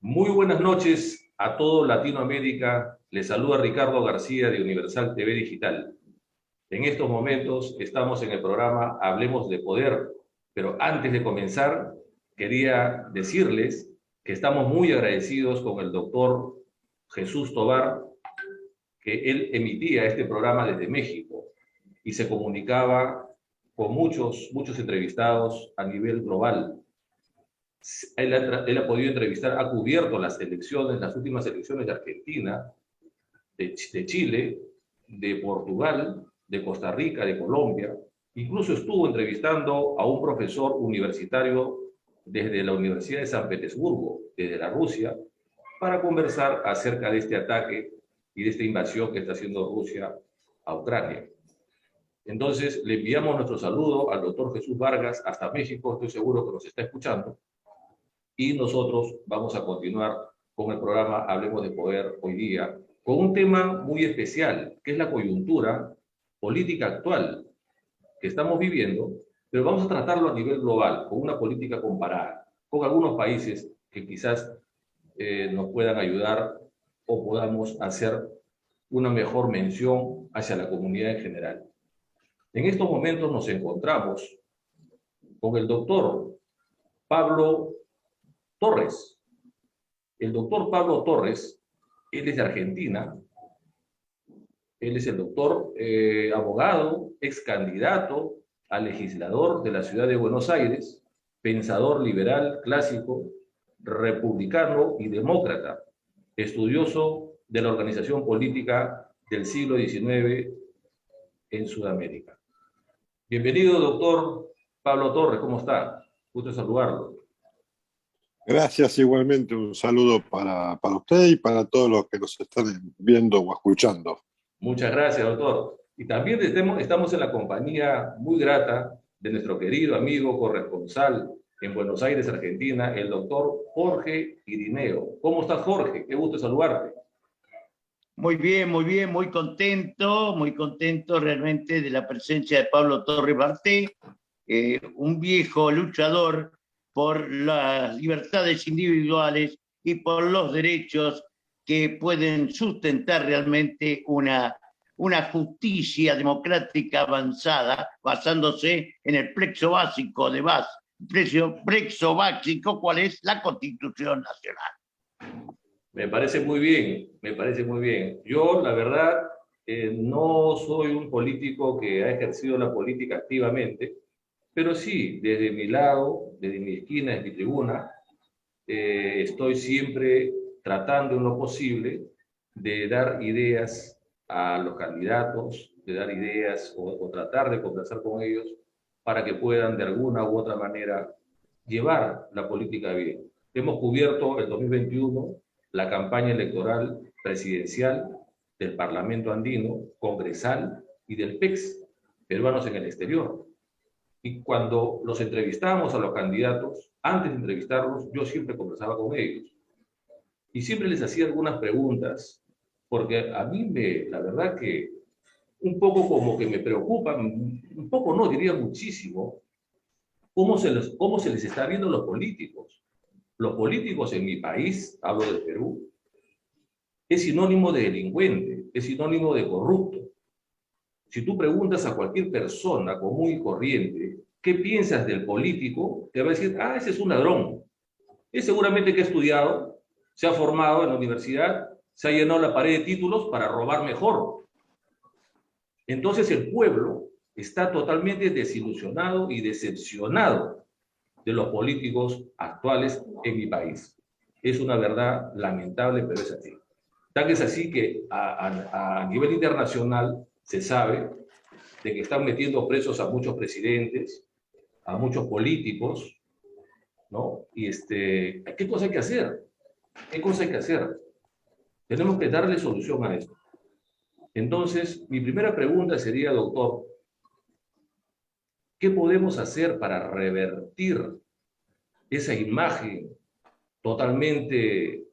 Muy buenas noches a todo Latinoamérica. Les saluda Ricardo García de Universal TV Digital. En estos momentos estamos en el programa Hablemos de Poder, pero antes de comenzar quería decirles que estamos muy agradecidos con el doctor Jesús Tobar, que él emitía este programa desde México y se comunicaba con muchos entrevistados a nivel global. Él ha podido entrevistar, ha cubierto las elecciones, las últimas elecciones de Argentina, de Chile, de Portugal, de Costa Rica, de Colombia. Incluso estuvo entrevistando a un profesor universitario desde la Universidad de San Petersburgo, desde la Rusia, para conversar acerca de este ataque y de esta invasión que está haciendo Rusia a Ucrania. Entonces, le enviamos nuestro saludo al doctor Jesús Vargas hasta México, estoy seguro que nos está escuchando, y nosotros vamos a continuar con el programa Hablemos de Poder hoy día, con un tema muy especial, que es la coyuntura política actual que estamos viviendo, pero vamos a tratarlo a nivel global, con una política comparada, con algunos países que quizás nos puedan ayudar o podamos hacer una mejor mención hacia la comunidad en general. En estos momentos nos encontramos con el doctor Pablo Torres. El doctor Pablo Torres, él es de Argentina, él es el doctor abogado, ex candidato a legislador de la ciudad de Buenos Aires, pensador liberal clásico, republicano y demócrata, estudioso de la organización política del siglo XIX en Sudamérica. Bienvenido, doctor Pablo Torres, ¿cómo está? Gusto saludarlo. Gracias, igualmente un saludo para usted y para todos los que nos están viendo o escuchando. Muchas gracias, doctor. Y también estamos en la compañía muy grata de nuestro querido amigo corresponsal en Buenos Aires, Argentina, el doctor Jorge Irineo. ¿Cómo estás, Jorge? Qué gusto saludarte. Muy bien, muy contento realmente de la presencia de Pablo Torres Barté, un viejo luchador por las libertades individuales y por los derechos que pueden sustentar realmente una justicia democrática avanzada, basándose en el plexo básico de base, plexo básico, cuál es la Constitución Nacional. Me parece muy bien, me parece muy bien. Yo, la verdad, no soy un político que ha ejercido la política activamente, pero sí, desde mi lado, desde mi esquina, desde mi tribuna, estoy siempre tratando en lo posible de dar ideas a los candidatos, de dar ideas o tratar de conversar con ellos para que puedan de alguna u otra manera llevar la política bien. Hemos cubierto el 2021 la campaña electoral presidencial del Parlamento Andino, congresal y del PEX, peruanos en el exterior. Y cuando los entrevistamos a los candidatos, antes de entrevistarlos, yo siempre conversaba con ellos. Y siempre les hacía algunas preguntas, porque a mí la verdad que un poco como que me preocupa, un poco no, diría muchísimo, cómo se les está viendo a los políticos. Los políticos en mi país, hablo de Perú, es sinónimo de delincuente, es sinónimo de corrupto. Si tú preguntas a cualquier persona común y corriente, ¿qué piensas del político? Te va a decir, ah, ese es un ladrón. Es seguramente que ha estudiado, se ha formado en la universidad, se ha llenado la pared de títulos para robar mejor. Entonces el pueblo está totalmente desilusionado y decepcionado de los políticos actuales en mi país. Es una verdad lamentable, pero es así. Tal es así que a nivel internacional se sabe de que están metiendo presos a muchos presidentes, a muchos políticos, ¿no? Y ¿qué cosa hay que hacer? ¿Qué cosa hay que hacer? Tenemos que darle solución a esto. Entonces, mi primera pregunta sería, doctor, ¿qué podemos hacer para revertir esa imagen totalmente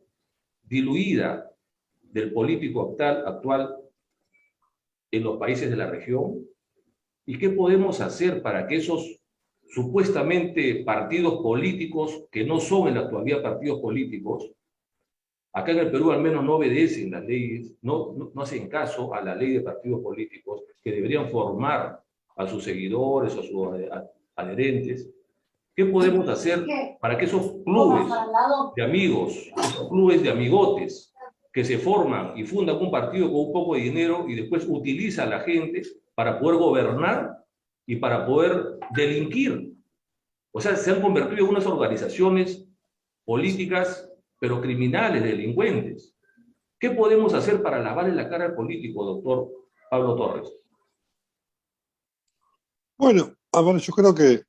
diluida del político actual en los países de la región? ¿Y qué podemos hacer para que esos supuestamente partidos políticos, que no son en la actualidad partidos políticos, Acá en el Perú al menos no obedecen las leyes, no hacen caso a la ley de partidos políticos que deberían formar a sus seguidores o a sus adherentes. ¿Qué podemos hacer para que esos clubes de amigos, esos clubes de amigotes que se forman y fundan un partido con un poco de dinero y después utiliza a la gente para poder gobernar y para poder delinquir? O sea, se han convertido en unas organizaciones políticas, pero criminales, delincuentes. ¿Qué podemos hacer para lavarle la cara al político, doctor Pablo Torres? Bueno, a ver, yo creo que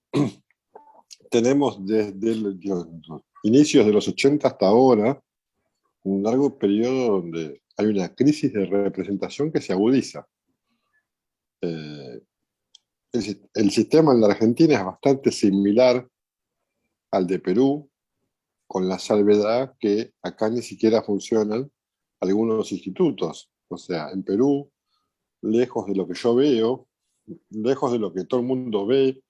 tenemos desde los inicios de los 80 hasta ahora un largo periodo donde hay una crisis de representación que se agudiza. El sistema en la Argentina es bastante similar al de Perú, con la salvedad que acá ni siquiera funcionan algunos institutos. O sea, en Perú, lejos de lo que yo veo, lejos de lo que todo el mundo ve,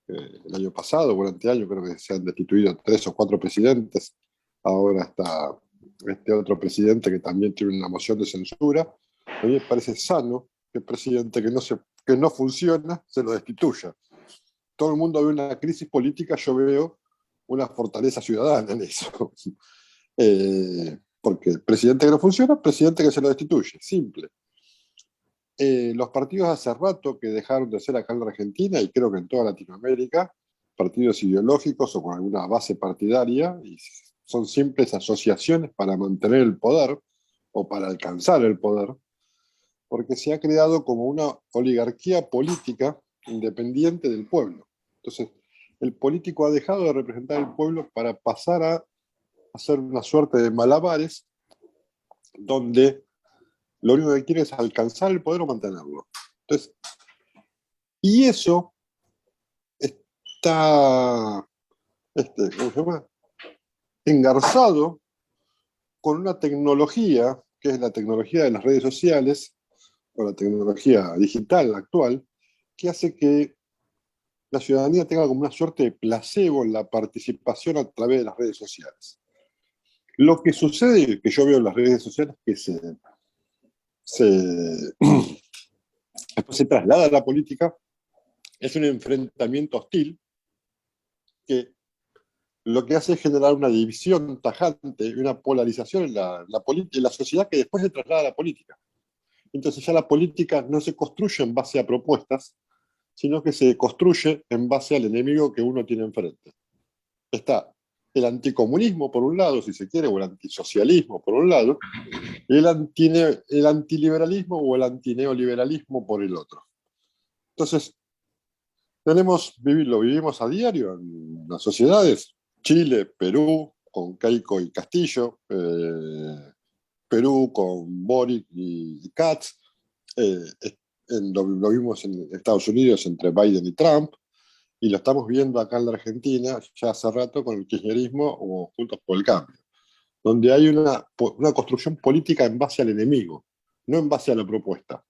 el año pasado o el anteaño creo que se han destituido 3 o 4 presidentes, ahora está este otro presidente que también tiene una moción de censura. A mí me parece sano que el presidente que no funciona se lo destituya. Todo el mundo ve una crisis política, yo veo una fortaleza ciudadana en eso. Porque el presidente que no funciona, presidente que se lo destituye, simple. Los partidos hace rato que dejaron de ser acá en la Argentina, y creo que en toda Latinoamérica, partidos ideológicos o con alguna base partidaria, y son simples asociaciones para mantener el poder o para alcanzar el poder, porque se ha creado como una oligarquía política independiente del pueblo. Entonces, el político ha dejado de representar al pueblo para pasar a hacer una suerte de malabares donde lo único que quiere es alcanzar el poder o mantenerlo. Entonces, y eso está ¿cómo se llama? Engarzado con una tecnología, que es la tecnología de las redes sociales, o la tecnología digital actual, que hace que la ciudadanía tenga como una suerte de placebo en la participación a través de las redes sociales. Lo que sucede, que yo veo en las redes sociales, que después se traslada a la política, es un enfrentamiento hostil que lo que hace es generar una división tajante y una polarización en la sociedad que después se traslada a la política. Entonces ya la política no se construye en base a propuestas, sino que se construye en base al enemigo que uno tiene enfrente. Está el anticomunismo por un lado, si se quiere, o el antisocialismo por un lado, y el antiliberalismo o el antineoliberalismo por el otro. Entonces, lo vivimos a diario en las sociedades. Chile, Perú, con Keiko y Castillo, Perú con Boric y Katz, lo vimos en Estados Unidos entre Biden y Trump, y lo estamos viendo acá en la Argentina ya hace rato con el kirchnerismo o Juntos por el Cambio, donde hay una construcción política en base al enemigo, no en base a la propuesta.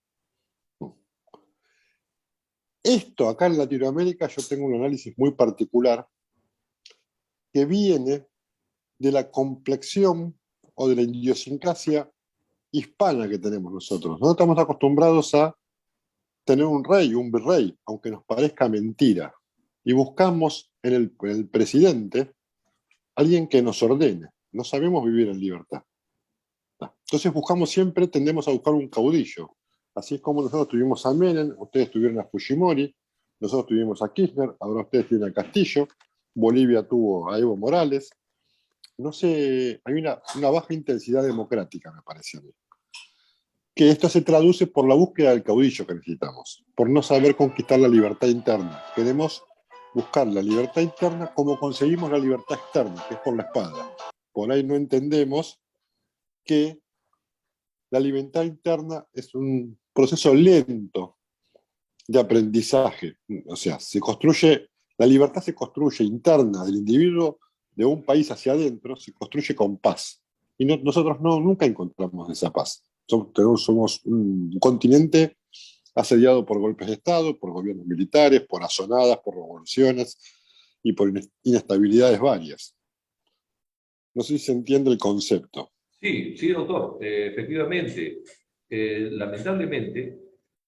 Esto acá en Latinoamérica yo tengo un análisis muy particular que viene de la complexión o de la idiosincrasia hispana que tenemos nosotros. Nosotros estamos acostumbrados a tener un rey, un virrey, aunque nos parezca mentira, y buscamos en el presidente alguien que nos ordene. No sabemos vivir en libertad. Entonces tendemos a buscar un caudillo. Así es como nosotros tuvimos a Menem, ustedes tuvieron a Fujimori, nosotros tuvimos a Kirchner, ahora ustedes tienen a Castillo, Bolivia tuvo a Evo Morales. No sé, hay una baja intensidad democrática, me parece a mí. Que esto se traduce por la búsqueda del caudillo que necesitamos, por no saber conquistar la libertad interna. Queremos buscar la libertad interna como conseguimos la libertad externa, que es por la espada. Por ahí no entendemos que la libertad interna es un proceso lento de aprendizaje. O sea, la libertad se construye interna del individuo de un país hacia adentro, se construye con paz. Y nosotros nunca encontramos esa paz. Somos un continente asediado por golpes de Estado, por gobiernos militares, por azonadas, por revoluciones y por inestabilidades varias. No sé si se entiende el concepto. Sí, sí, doctor. Efectivamente, lamentablemente,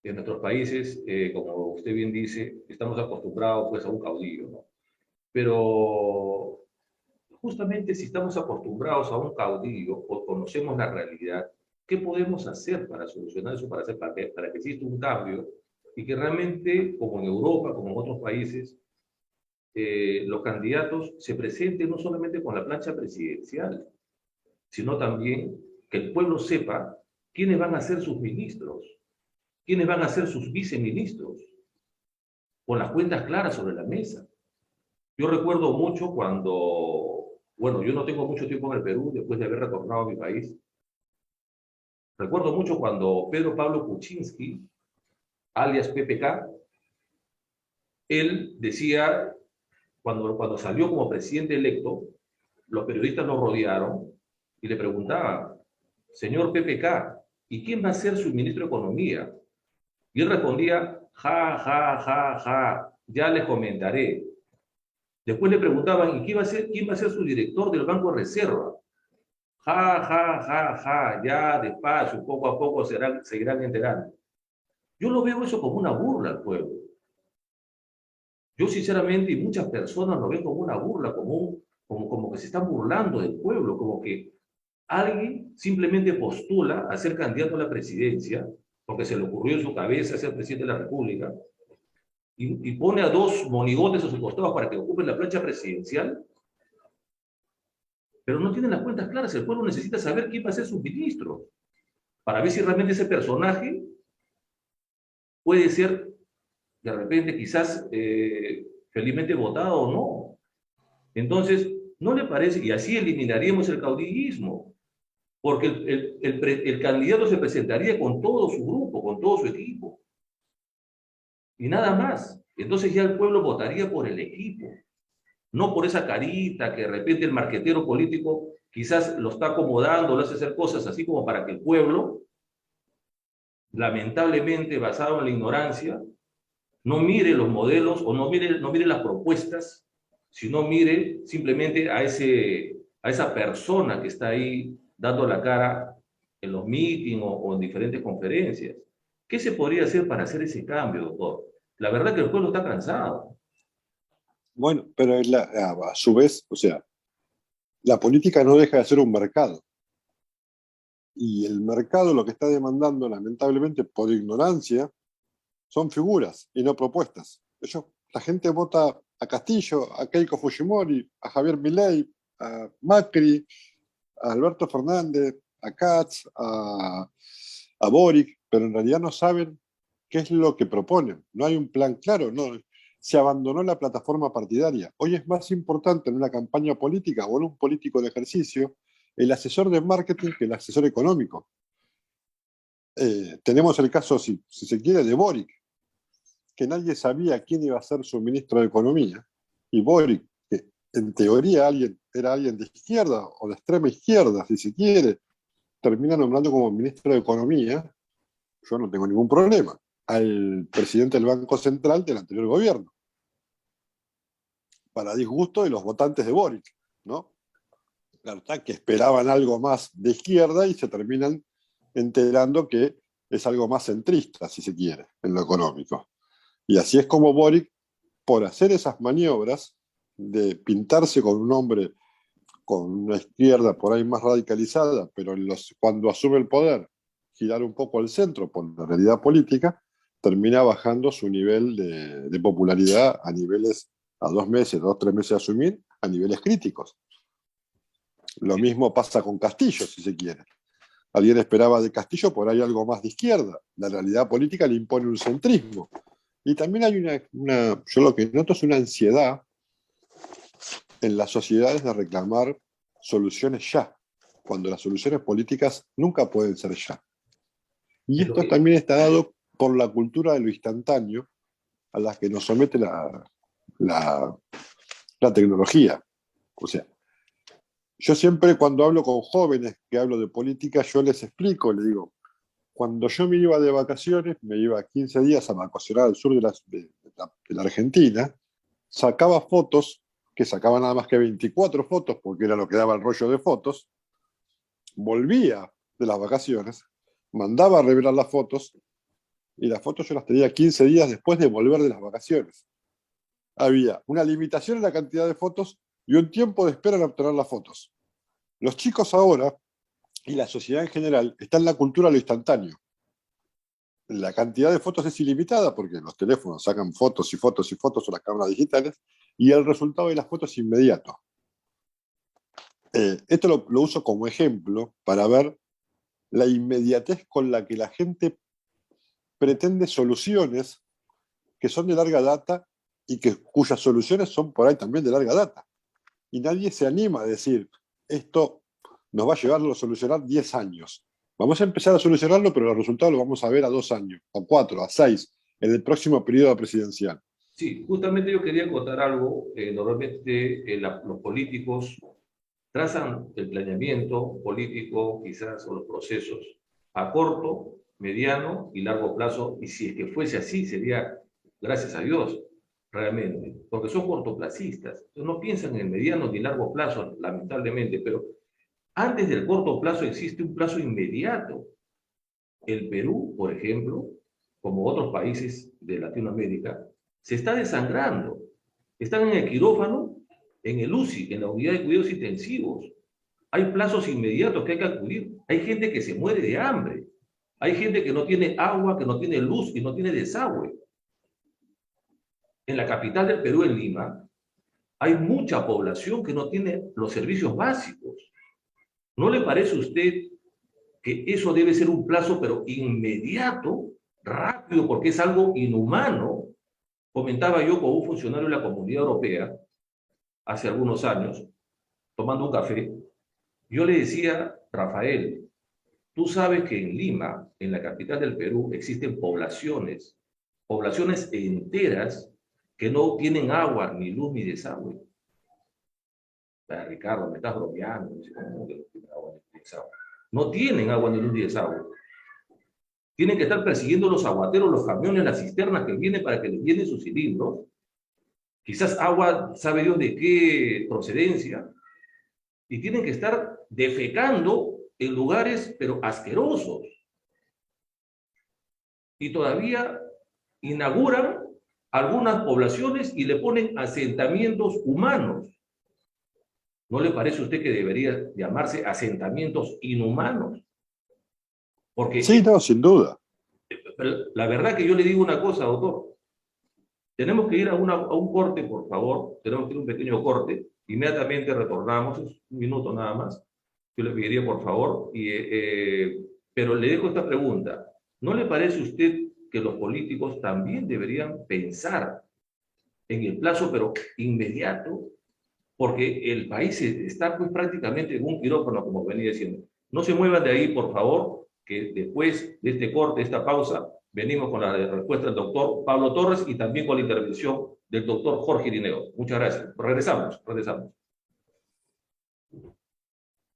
en nuestros países, como usted bien dice, estamos acostumbrados pues, a un caudillo, ¿no? Pero justamente si estamos acostumbrados a un caudillo o conocemos la realidad, ¿qué podemos hacer para solucionar eso, para que exista un cambio y que realmente, como en Europa, como en otros países, los candidatos se presenten no solamente con la plancha presidencial, sino también que el pueblo sepa quiénes van a ser sus ministros, quiénes van a ser sus viceministros, con las cuentas claras sobre la mesa? Yo recuerdo mucho cuando, bueno, yo no tengo mucho tiempo en el Perú después de haber retornado a mi país. Recuerdo mucho cuando Pedro Pablo Kuczynski, alias PPK, él decía, cuando salió como presidente electo, los periodistas lo rodearon y le preguntaban, señor PPK, ¿y quién va a ser su ministro de Economía? Y él respondía, ja, ja, ja, ja, ya les comentaré. Después le preguntaban, ¿y quién va a ser su director del Banco de Reserva? Ja, ja, ja, ja, ya despacio, poco a poco seguirán enterando. Yo lo veo eso como una burla al pueblo. Yo sinceramente, y muchas personas lo ven como una burla, como que se están burlando del pueblo, como que alguien simplemente postula a ser candidato a la presidencia, porque se le ocurrió en su cabeza ser presidente de la República, y pone a dos monigotes a sus costados para que ocupen la plancha presidencial, pero no tienen las cuentas claras. El pueblo necesita saber quién va a ser su ministro, para ver si realmente ese personaje puede ser, de repente, quizás felizmente votado o no. Entonces, ¿no le parece? Y así eliminaríamos el caudillismo, porque el candidato se presentaría con todo su grupo, con todo su equipo, y nada más. Entonces ya el pueblo votaría por el equipo, no por esa carita que de repente el marquetero político quizás lo está acomodando, lo hace hacer cosas así como para que el pueblo, lamentablemente basado en la ignorancia, no mire los modelos o no mire las propuestas, sino mire simplemente a esa persona que está ahí dando la cara en los mítines o en diferentes conferencias. ¿Qué se podría hacer para hacer ese cambio, doctor? La verdad que el pueblo está cansado. Bueno, pero a su vez, o sea, la política no deja de ser un mercado. Y el mercado lo que está demandando, lamentablemente, por ignorancia, son figuras y no propuestas. La gente vota a Castillo, a Keiko Fujimori, a Javier Milei, a Macri, a Alberto Fernández, a Katz, a Boric, pero en realidad no saben qué es lo que proponen. No hay un plan claro, no. Se abandonó la plataforma partidaria. Hoy es más importante en una campaña política o en un político de ejercicio el asesor de marketing que el asesor económico. Tenemos el caso, si se quiere, de Boric, que nadie sabía quién iba a ser su ministro de Economía, y Boric, que en teoría era alguien de izquierda o de extrema izquierda, si se quiere, termina nombrando como ministro de Economía. Yo no tengo ningún problema, al presidente del Banco Central del anterior gobierno, para disgusto de los votantes de Boric, ¿no? Claro está que esperaban algo más de izquierda y se terminan enterando que es algo más centrista, si se quiere, en lo económico. Y así es como Boric, por hacer esas maniobras de pintarse con un hombre con una izquierda por ahí más radicalizada, pero cuando asume el poder, girar un poco al centro por la realidad política, termina bajando su nivel de popularidad a niveles, a 2 meses, 2, 3 meses de asumir, a niveles críticos. Lo mismo pasa con Castillo, si se quiere. Alguien esperaba de Castillo por ahí algo más de izquierda. La realidad política le impone un centrismo. Y también hay yo lo que noto es una ansiedad en las sociedades de reclamar soluciones ya, cuando las soluciones políticas nunca pueden ser ya. Y Es lo esto que, también está dado por la cultura de lo instantáneo a la que nos somete la tecnología. O sea, yo siempre cuando hablo con jóvenes que hablo de política, yo les explico, les digo, cuando yo me iba de vacaciones, me iba 15 días a vacacionar al sur de la Argentina, sacaba fotos, que sacaba nada más que 24 fotos, porque era lo que daba el rollo de fotos, volvía de las vacaciones, mandaba a revelar las fotos, y las fotos yo las tenía 15 días después de volver de las vacaciones. Había una limitación en la cantidad de fotos y un tiempo de espera en obtener las fotos. Los chicos ahora, y la sociedad en general, está en la cultura de lo instantáneo. La cantidad de fotos es ilimitada porque los teléfonos sacan fotos y fotos y fotos o las cámaras digitales, y el resultado de las fotos es inmediato. Esto lo uso como ejemplo para ver la inmediatez con la que la gente pretende soluciones que son de larga data y cuyas soluciones son por ahí también de larga data. Y nadie se anima a decir, esto nos va a llevar a solucionar 10 años. Vamos a empezar a solucionarlo, pero los resultados los vamos a ver a 2 años, a 4, a 6, en el próximo periodo presidencial. Sí, justamente yo quería contar algo. Normalmente los políticos trazan el planeamiento político, quizás, o los procesos a corto, mediano y largo plazo, y si es que fuese así, sería, gracias a Dios, realmente, porque son cortoplacistas, no piensan en el mediano ni largo plazo, lamentablemente, pero antes del corto plazo existe un plazo inmediato. El Perú, por ejemplo, como otros países de Latinoamérica, se está desangrando. Están en el quirófano, en el UCI, en la unidad de cuidados intensivos. Hay plazos inmediatos que hay que acudir. Hay gente que se muere de hambre. Hay gente que no tiene agua, que no tiene luz y no tiene desagüe. En la capital del Perú, en Lima, hay mucha población que no tiene los servicios básicos. ¿No le parece a usted que eso debe ser un plazo, pero inmediato, rápido, porque es algo inhumano? Comentaba yo con un funcionario de la Comunidad Europea hace algunos años, tomando un café. Yo le decía, Rafael, tú sabes que en Lima, en la capital del Perú, existen poblaciones enteras que no tienen agua, ni luz, ni desagüe. Ricardo, me estás bromeando. ¿Cómo que no tienen agua ni desagüe? No tienen agua, ni luz, ni desagüe. Tienen que estar persiguiendo los aguateros, los camiones, las cisternas que vienen para que les llenen sus cilindros. Quizás agua, sabe Dios de qué procedencia. Y tienen que estar defecando en lugares, pero asquerosos. Y todavía inauguran algunas poblaciones y le ponen asentamientos humanos. ¿No le parece a usted que debería llamarse asentamientos inhumanos? Porque sí, no, sin duda. la verdad que yo le digo una cosa, doctor. Tenemos que ir a un corte, por favor. Tenemos que ir a un pequeño corte. Inmediatamente retornamos, es un minuto nada más. Yo le pediría, por favor. Pero le dejo esta pregunta. ¿No le parece a usted que los políticos también deberían pensar en el plazo, pero inmediato? Porque el país está pues prácticamente en un quirófano, como venía diciendo. No se muevan de ahí, por favor, que después de este corte, esta pausa, venimos con la respuesta del doctor Pablo Torres y también con la intervención del doctor Jorge Irineo. Muchas gracias. Regresamos.